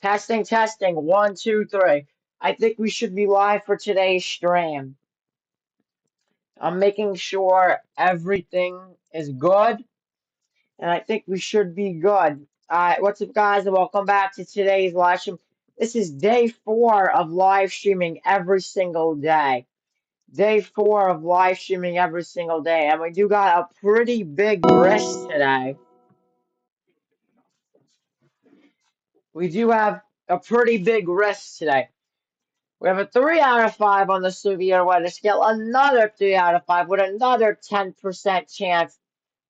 Testing, testing. One, two, three. I think we should be live for today's stream. I'm making sure everything is good, and I think we should be good. What's up, guys? And welcome back to today's live stream. This is day 4 of live streaming every single day. Day 4 of live streaming every single day, and we do got a pretty big risk today. We do have a pretty big risk today. We have a 3 out of 5 on the severe weather scale, another 3 out of 5 with another 10% chance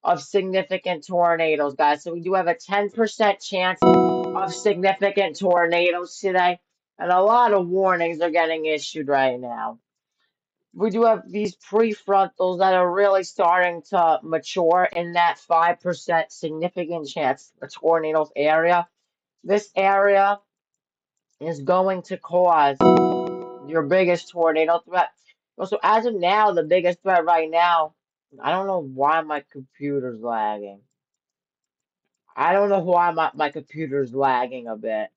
of significant tornadoes, guys. So we do have a 10% chance of significant tornadoes today, and a lot of warnings are getting issued right now. We do have these prefrontals that are really starting to mature in that 5% significant chance of tornadoes area. This area is going to cause your biggest tornado threat. So as of now, the biggest threat right now, I don't know why my computer's lagging. I don't know why my computer's lagging a bit.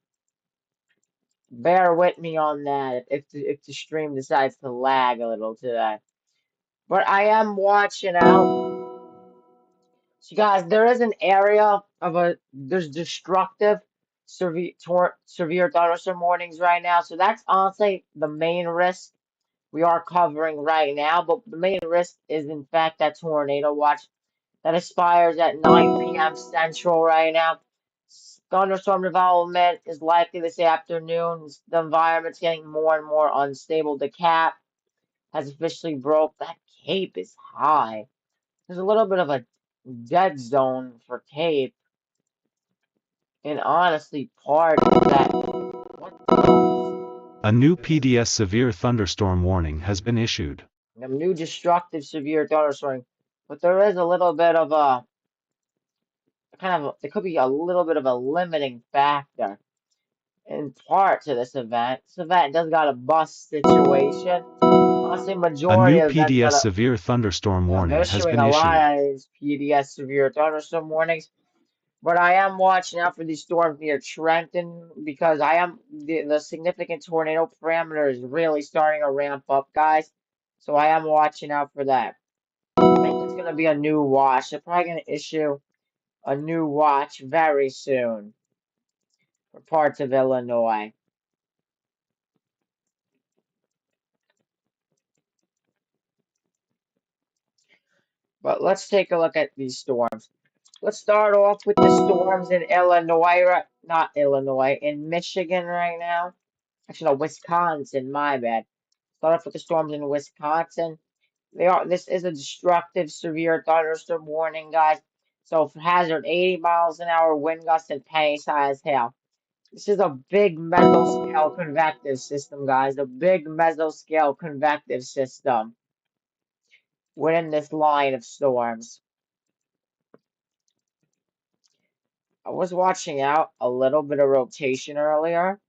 Bear with me on that if the stream decides to lag a little today. But I am watching out. So guys, there is an area of there's destructive severe thunderstorm warnings right now. So that's honestly the main risk we are covering right now, but the main risk is in fact that tornado watch that expires at 9 p.m. Central right now. Thunderstorm development is likely this afternoon. The environment's getting more and more unstable. The cap has officially broke. That cape is high. There's a little bit of a dead zone for cape, and honestly, part of that. What the? A new PDS severe thunderstorm warning has been issued. A new destructive severe thunderstorm, but there is a little bit of a there could be a little bit of a limiting factor in part to this event. This event does got a bus situation. Honestly, A majority new of events PDS got a. severe thunderstorm They're warning has issuing been a issued. lot of these PDS severe thunderstorm warnings, but I am watching out for these storms near Trenton because the significant tornado parameter is really starting to ramp up, guys. So I am watching out for that. I think it's gonna be a new watch. They're probably gonna issue a new watch very soon for parts of Illinois. But let's take a look at these storms. Let's start off with the storms in Illinois, not Illinois, in Michigan right now. Actually, no, Wisconsin, my bad. Start off with the storms in Wisconsin. This is a destructive severe thunderstorm warning, guys. So hazard 80 miles an hour wind gusts and pennies high as hail. This is a big mesoscale convective system, guys. A big mesoscale convective system within this line of storms. I was watching out a little bit of rotation earlier.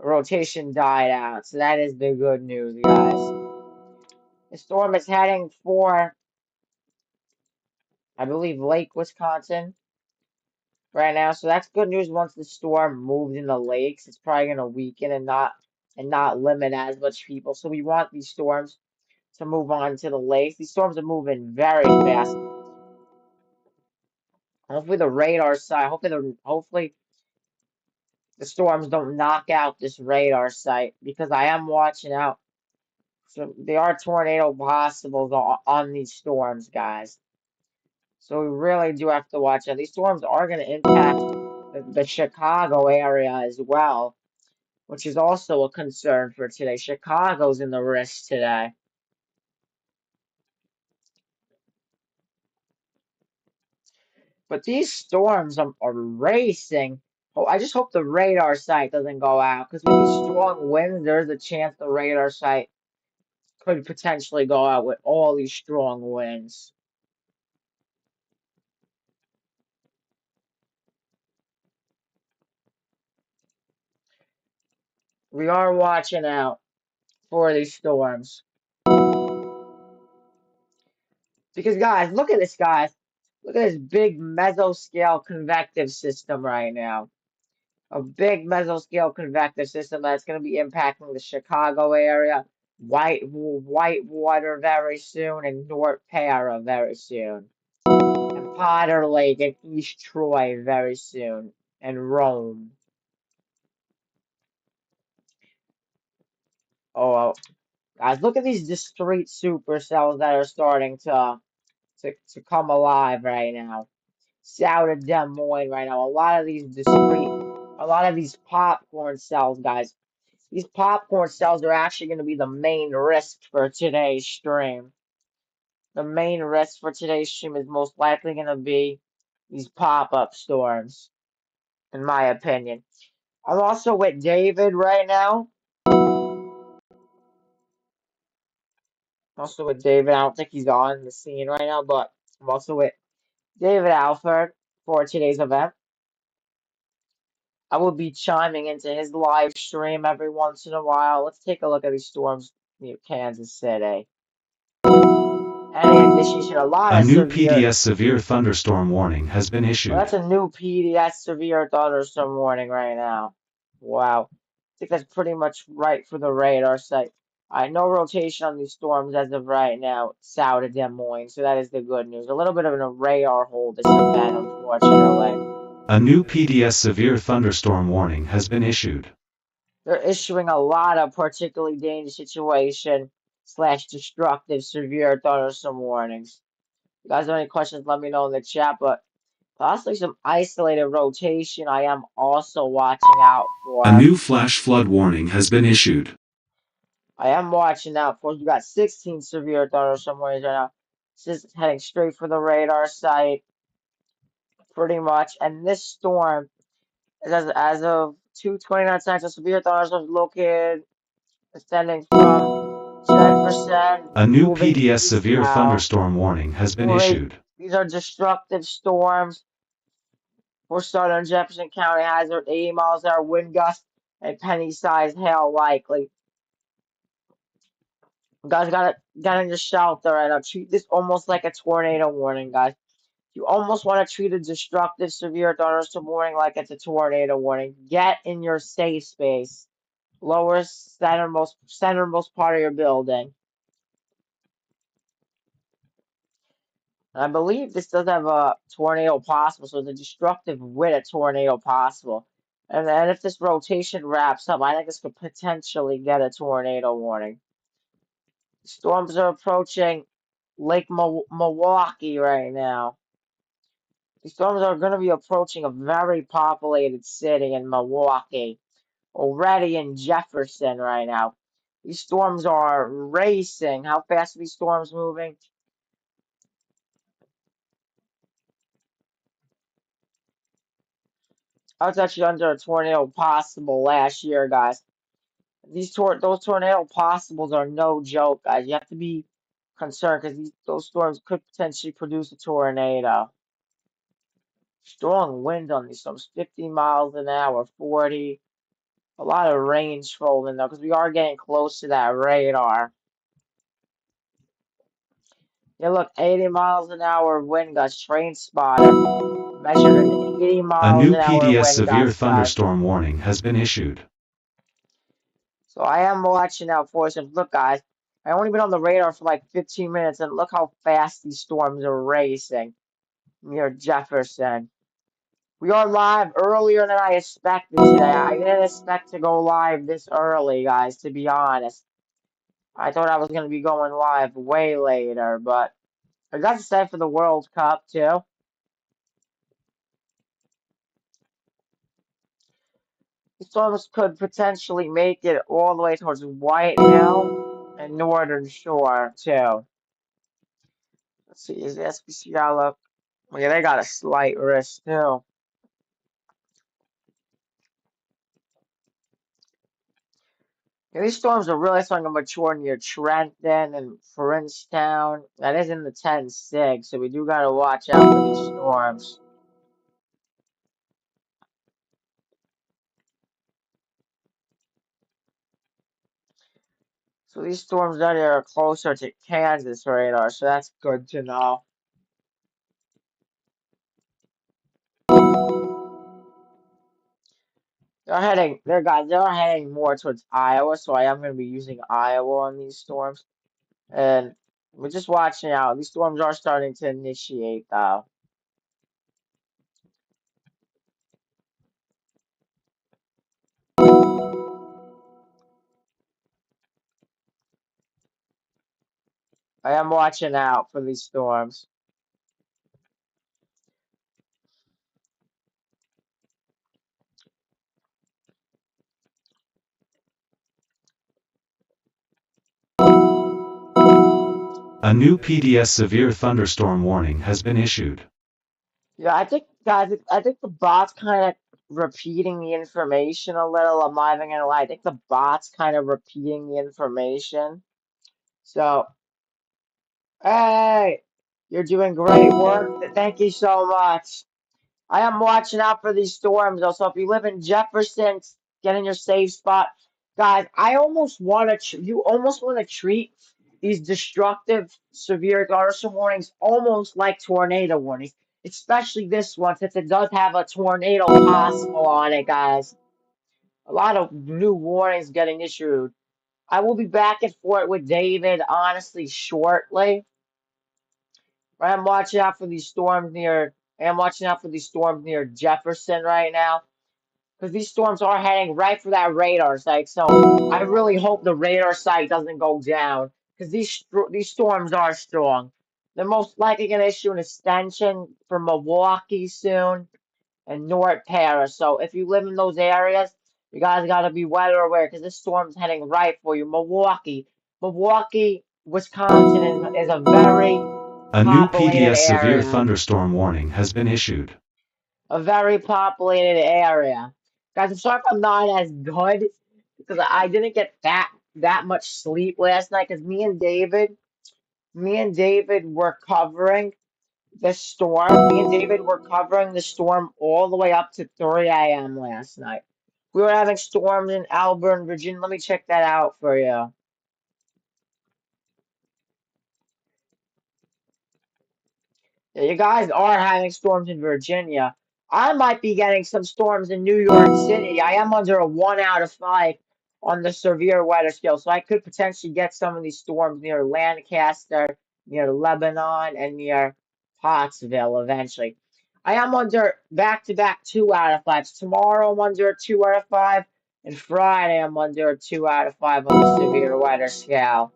The rotation died out, so that is the good news, guys. The storm is heading for, I believe, Lake Wisconsin right now, so that's good news. Once the storm moves in the lakes, it's probably gonna weaken and not limit as much people. So we want these storms to move on to the lakes. These storms are moving very fast. Hopefully the radar site. Hopefully the storms don't knock out this radar site because I am watching out. So there are tornado possibles on these storms, guys. So we really do have to watch out. These storms are going to impact the Chicago area as well, which is also a concern for today. Chicago's in the risk today. But these storms are racing. Oh, I just hope the radar site doesn't go out because with these strong winds, there's a chance the radar site could potentially go out with all these strong winds. We are watching out for these storms. Because, guys, look at this, guys. Look at this big mesoscale convective system right now. A big mesoscale convective system that's going to be impacting the Chicago area, Whitewater very soon, and North Para very soon, and Potter Lake and East Troy very soon, and Rome. Oh, guys, look at these discrete supercells that are starting to come alive right now. South of Des Moines right now. A lot of these popcorn cells, guys. These popcorn cells are actually going to be the main risk for today's stream. The main risk for today's stream is most likely going to be these pop-up storms, in my opinion. I'm also with David right now. Also with David. I don't think he's on the scene right now, but I'm also with David Alford for today's event. I will be chiming into his live stream every once in a while. Let's take a look at these storms near Kansas City. Any indication, a lot A of new severe. PDS severe thunderstorm warning has been Well, that's issued. a new PDS severe thunderstorm warning right now. Wow. I think that's pretty much right for the radar site. No rotation on these storms as of right now, south of Des Moines, so that is the good news. A little bit of an radar hold this event, unfortunately. A new PDS severe thunderstorm warning has been issued. They're issuing a lot of particularly dangerous situation slash destructive severe thunderstorm warnings. If you guys have any questions, let me know in the chat, but possibly some isolated rotation I am also watching out A for. new flash flood warning has been issued. I am watching out for. We got 16 severe thunderstorm warnings right now. This is heading straight for the radar site, pretty much. And this storm, as of 2:29 Central, severe thunderstorms located extending from Jefferson, A new moving PDS east severe now. thunderstorm warning has been Moving. issued. These are destructive storms for southern Jefferson County. Hazard 80 miles an hour wind gusts and penny-sized hail likely. You guys got in your shelter right now. Treat this almost like a tornado warning, guys. You almost want to treat a destructive severe thunderstorm warning like it's a tornado warning. Get in your safe space. Lower centermost part of your building. And I believe this does have a tornado possible, so it's a destructive with a tornado possible. And then if this rotation wraps up, I think this could potentially get a tornado warning. Storms are approaching Lake Milwaukee right now. These storms are going to be approaching a very populated city in Milwaukee, already in Jefferson right now. These storms are racing. How fast are these storms moving? I was actually under a tornado possible last year, guys. Those tornado possibles are no joke, guys. You have to be concerned because those storms could potentially produce a tornado. Strong wind on these storms, 50 miles an hour, 40. A lot of range trolling though, because we are getting close to that radar. Yeah, look, 80 miles an hour wind gusts, train spotter. Measured an 80 A miles new an hour PDS wind severe gust, guys. thunderstorm warning has been issued. So I am watching out for some. Look, guys, I only been on the radar for like 15 minutes, and look how fast these storms are racing near Jefferson. We are live earlier than I expected today. I didn't expect to go live this early, guys, to be honest. I thought I was going to be going live way later, but I got to say for the World Cup, too. The storms could potentially make it all the way towards White Hill and Northern Shore, too. Let's see, is the SPC outlook? Well, yeah, they got a slight risk, too. Yeah, these storms are really starting to mature near Trenton and Frenchtown. That is in the 10-6, so we do got to watch out for these storms. So these storms down here are closer to Kansas radar, so that's good to know. they're heading more towards Iowa, so I am going to be using Iowa on these storms. And we're just watching out. These storms are starting to initiate, though. I am watching out for these storms. A new PDS severe thunderstorm warning has been issued. Yeah, I think, guys, I think the bot's kind of repeating the information a little. I'm not even gonna lie. I think the bot's kind of repeating the information. So, hey, you're doing great work. Thank you so much. I am watching out for these storms, though. So if you live in Jefferson, get in your safe spot. Guys, I almost want to, you almost want to treat these destructive severe thunderstorm warnings almost like tornado warnings, especially this one, since it does have a tornado possible on it, guys. A lot of new warnings getting issued. I will be back and forth with David, honestly, shortly. I'm watching out for these storms near, I'm watching out for these storms near Jefferson right now. Because these storms are heading right for that radar site. So I really hope the radar site doesn't go down. Because these storms are strong. They're most likely going to issue an extension for Milwaukee soon and North Paris. So if you live in those areas, you guys got to be weather aware because this storm's heading right for you. Milwaukee, Wisconsin is a very A new populated PDS severe area. thunderstorm warning has been issued. A very populated area. Guys, I'm sorry if I'm not as good because I didn't get that much sleep last night because me and David were covering the storm. Me and David were covering the storm all the way up to 3 a.m. last night. We were having storms in Auburn, Virginia. Let me check that out for you. Yeah, you guys are having storms in Virginia. I might be getting some storms in New York City. I am under a 1 out of 5 on the severe weather scale, so I could potentially get some of these storms near Lancaster, near Lebanon, and near Pottsville eventually. I am under back-to-back 2 out of 5s. Tomorrow I'm under a 2 out of 5, and Friday I'm under a 2 out of 5 on the severe weather scale.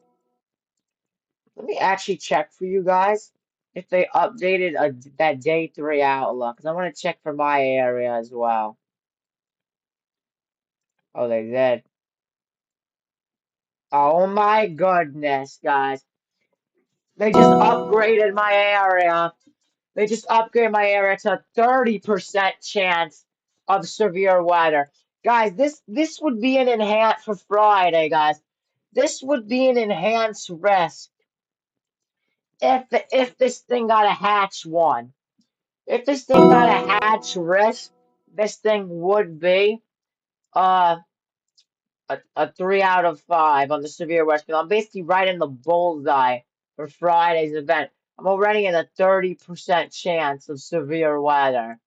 Let me actually check for you guys if they updated that day 3 outlook. Because I want to check for my area as well. Oh, they did. Oh my goodness, guys. They just upgraded my area. They just upgraded my area to 30% chance of severe weather. Guys, this would be an enhanced for Friday, guys. This would be an enhanced risk if this thing got a hatch one. If this thing got a hatch risk, this thing would be uh a 3 out of 5 on the severe weather scale. I'm basically right in the bullseye for Friday's event. I'm already in a 30% chance of severe weather.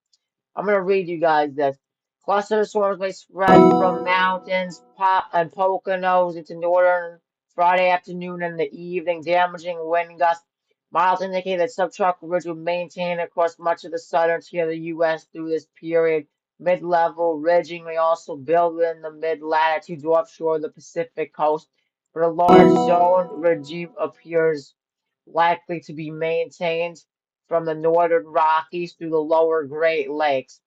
I'm going to read you guys this. Cluster storms may spread from mountains and Poconos into northern Friday afternoon and the evening, damaging wind gusts. Models indicate that subtropical ridge will maintain across much of the southern tier of the U.S. through this period. Mid-level ridging may also build in the mid-latitudes offshore the Pacific coast, but a large zone regime appears likely to be maintained from the northern Rockies through the lower Great Lakes.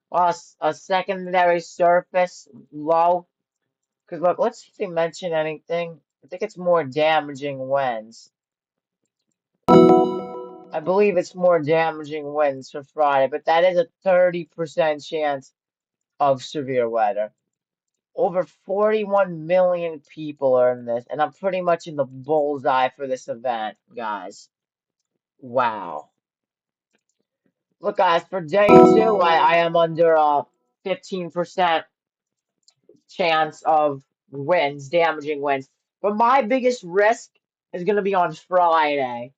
While a secondary surface low, because look, let's see if they mention anything. I think it's more damaging winds. I believe it's more damaging winds for Friday, but that is a 30% chance of severe weather. Over 41 million people are in this, and I'm pretty much in the bullseye for this event, guys. Wow. Look, guys, for day two, I am under a 15% chance of winds, damaging winds. But my biggest risk is going to be on Friday.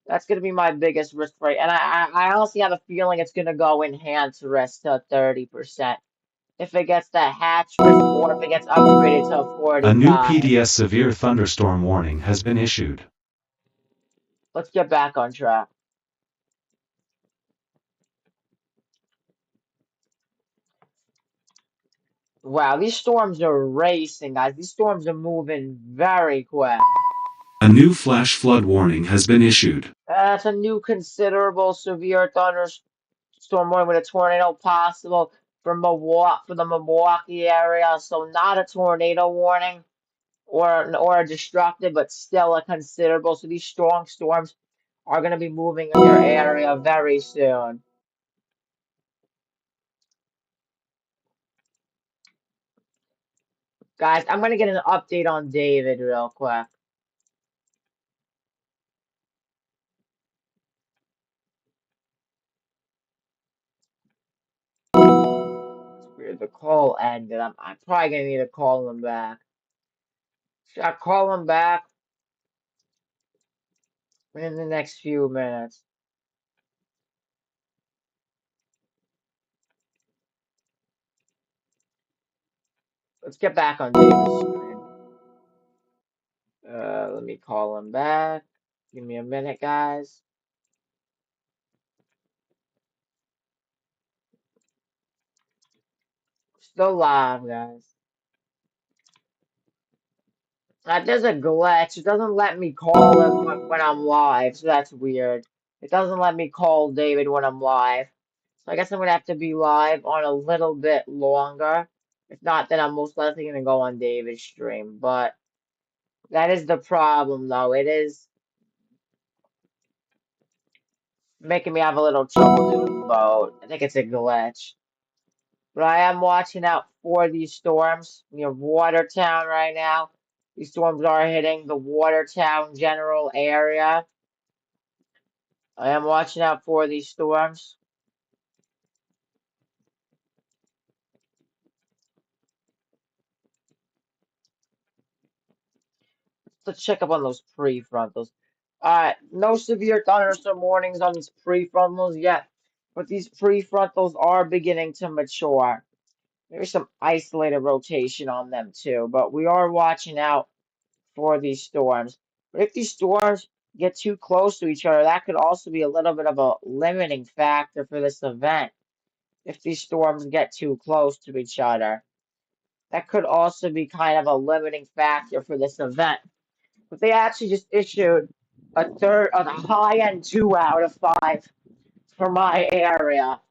That's going to be my biggest risk rate. And I honestly have a feeling it's going to go enhanced risk to 30%. if it gets that hatch risk or if it gets upgraded to a A new 45. PDS severe thunderstorm warning has been issued. Let's get back on track. Wow, these storms are racing, guys. These storms are moving very quick. A new flash flood warning has been issued. That's a new considerable severe thunderstorm warning with a tornado possible for the Milwaukee area. So not a tornado warning or a destructive, but still a considerable. So these strong storms are going to be moving in your area very soon. Guys, I'm going to get an update on David real quick. It's weird. The call ended. I'm probably going to need to call him back. Should I call him back in the next few minutes? Let's get back on David's screen. Let me call him back. Give me a minute, guys. Still live, guys. There's a glitch. It doesn't let me call him when I'm live, so that's weird. It doesn't let me call David when I'm live. So I guess I'm gonna have to be live on a little bit longer. If not, then I'm most likely gonna go on David's stream. But that is the problem, though. It is making me have a little trouble doing both. I think it's a glitch. But I am watching out for these storms near Watertown right now. These storms are hitting the Watertown general area. I am watching out for these storms. Let's check up on those prefrontals. No severe thunderstorm warnings on these prefrontals yet, but these prefrontals are beginning to mature. There's some isolated rotation on them too, but we are watching out for these storms. But if these storms get too close to each other, that could also be a little bit of a limiting factor for this event. If these storms get too close to each other, that could also be kind of a limiting factor for this event. But they actually just issued a high end 2 out of 5 for my area.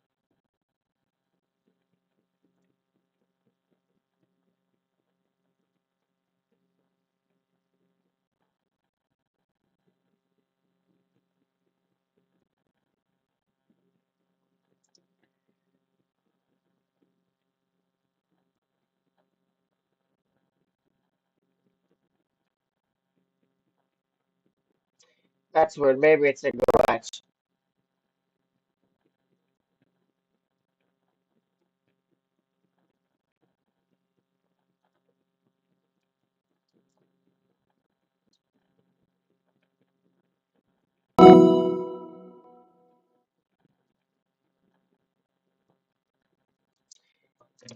That's weird. Maybe it's a glitch.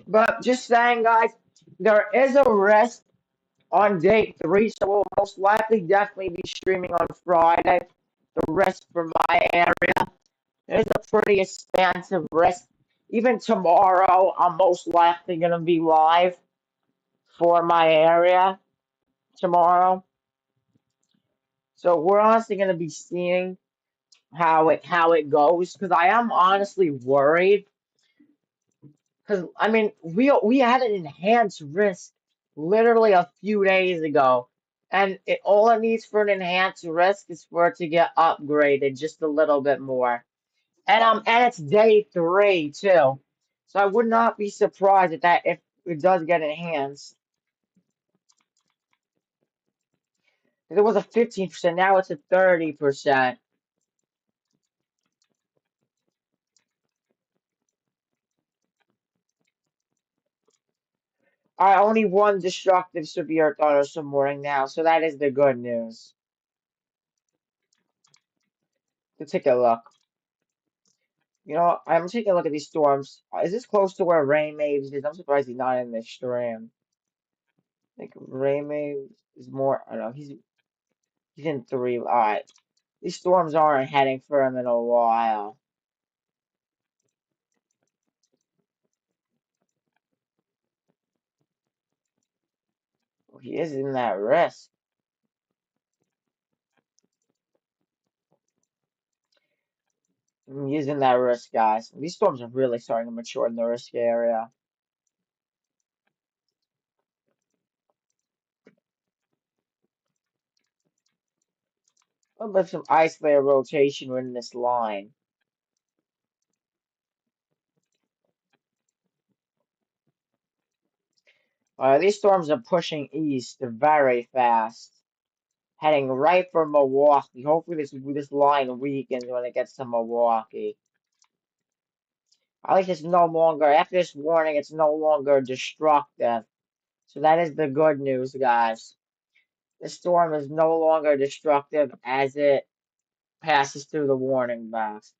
But just saying, guys, there is a risk on day 3, so we'll most likely definitely be streaming on Friday. The risk for my area is a pretty expansive risk. Even tomorrow, I'm most likely going to be live for my area tomorrow. So we're honestly going to be seeing how it goes because I am honestly worried because I mean we had an enhanced risk literally a few days ago, and all it needs for an enhanced risk is for it to get upgraded just a little bit more, and it's day 3 too, so I would not be surprised if it does get enhanced. If it was a 15%, now it's a 30%. I only one destructive severe thunderstorm warning now, so that is the good news. Let's take a look. You know, I'm taking a look at these storms. Is this close to where Rain Maves is? I'm surprised he's not in this stream. I think Rain Maves is more. I don't know. He's in three. All right. These storms aren't heading for him in a while. Well, he is in that risk. He is in that risk, guys. These storms are really starting to mature in the risk area. A little bit some ice layer rotation within this line. These storms are pushing east very fast, heading right for Milwaukee. Hopefully, this line weakens when it gets to Milwaukee. At least it's no longer, after this warning, it's no longer destructive. So that is the good news, guys. The storm is no longer destructive as it passes through the warning box.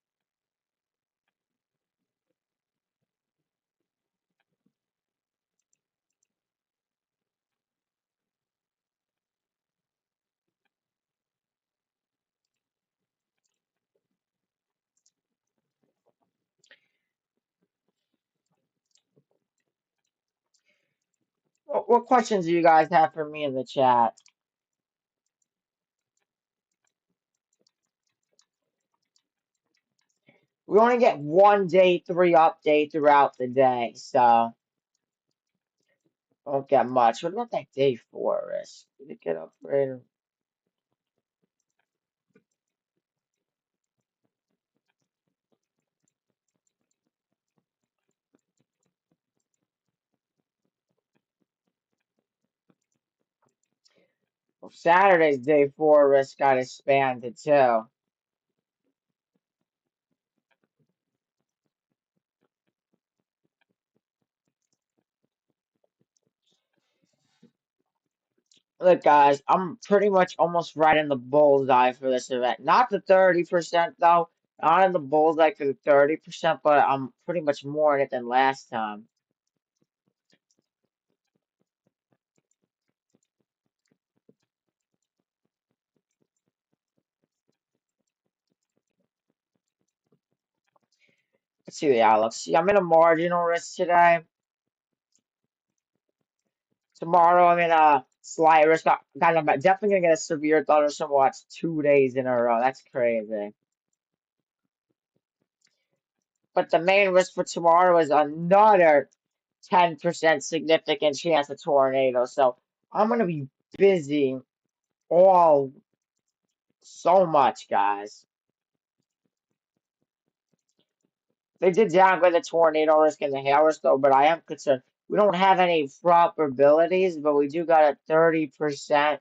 What questions do you guys have for me in the chat? We only get one day 3 update throughout the day, so don't get much. What about that day 4 risk? Did it get upgraded? Well, Saturday's day 4 risk got expanded too. Look, guys, I'm pretty much almost right in the bullseye for this event. Not the 30%, though. Not in the bullseye for the 30%, but I'm pretty much more in it than last time. Let's see the outlook. See, I'm in a marginal risk today. Tomorrow, I'm in a slight risk. God, I'm definitely going to get a severe thunderstorm watch 2 days in a row. That's crazy. But the main risk for tomorrow is another 10% significant chance of tornado. So I'm going to be busy all so much, guys. They did downgrade the tornado risk and the hail risk, though, but I am concerned. We don't have any probabilities, but we do got a 30%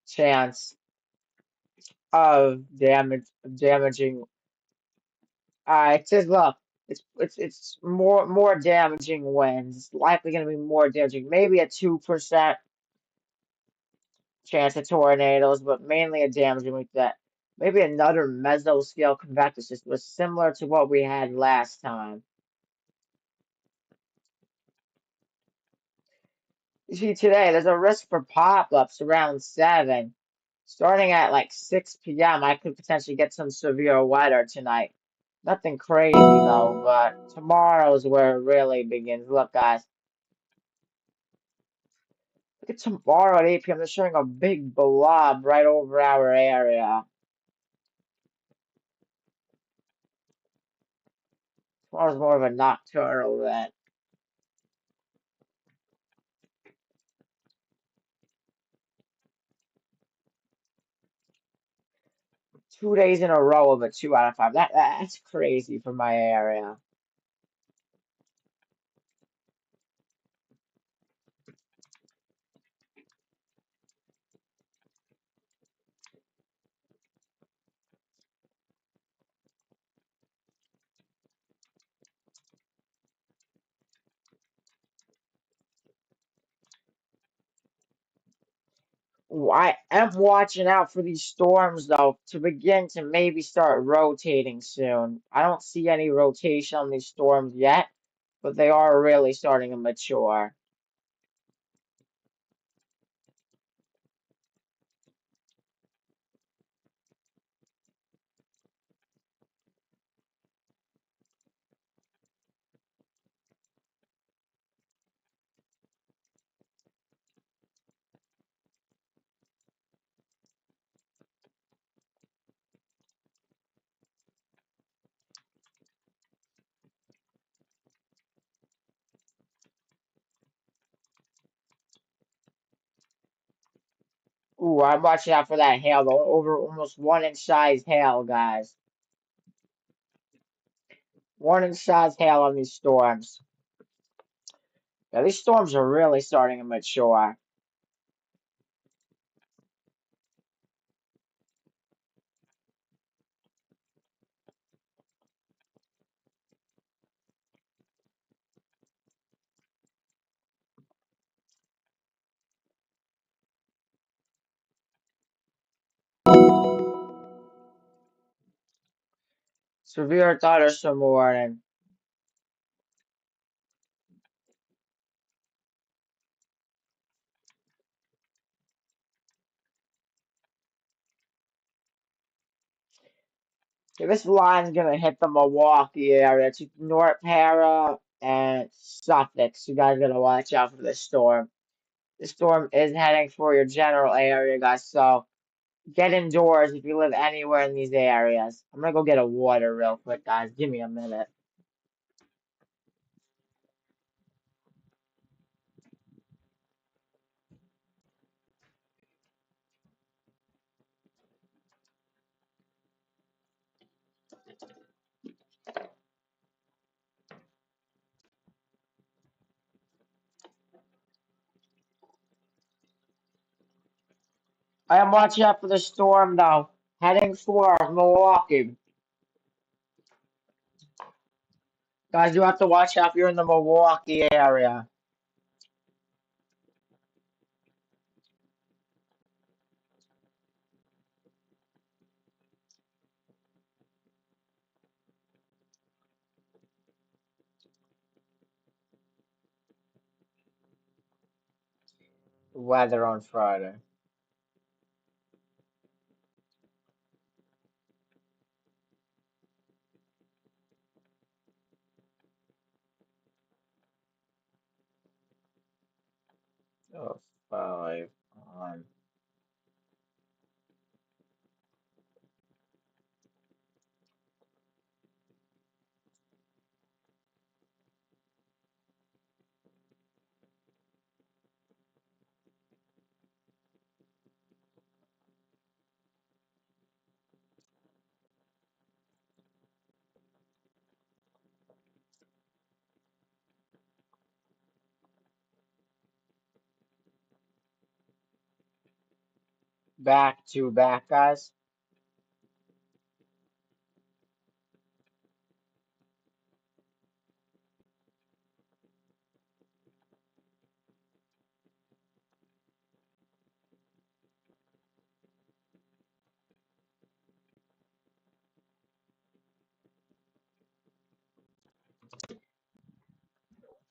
chance of damaging. It says, look, it's more damaging winds. It's likely going to be more damaging. Maybe a 2% chance of tornadoes, but mainly a damaging with that. Maybe another mesoscale convective system was similar to what we had last time. You see, today there's a risk for pop-ups around 7. Starting at like 6 p.m., I could potentially get some severe weather tonight. Nothing crazy though, but tomorrow's where it really begins. Look, guys, look at tomorrow at 8 p.m. They're showing a big blob right over our area. Tomorrow's more of a nocturnal event. 2 days in a row of a 2 out of 5. That's crazy for my area. I am watching out for these storms though to begin to maybe start rotating soon. I don't see any rotation on these storms yet, but they are really starting to mature. Ooh, I'm watching out for that hail though. Over almost 1 inch size hail, guys. 1 inch size hail on these storms. Yeah, these storms are really starting to mature. Severe thunderstorm warning. Okay, this line's gonna hit the Milwaukee area. It's North Para and Suffolk. So you guys gotta watch out for this storm. This storm is heading for your general area, guys. So get indoors if you live anywhere in these areas. I'm gonna go get a water real quick, guys. Give me a minute. I am watching out for the storm though. Heading for Milwaukee. Guys, you have to watch out if you're in the Milwaukee area. Weather on Friday. Oh, 5 on. Back to back, guys.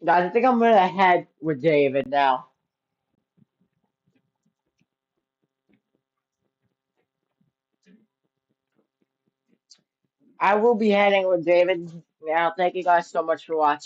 Guys, I think I'm gonna head with David now. I will be heading with David now. Thank you guys so much for watching.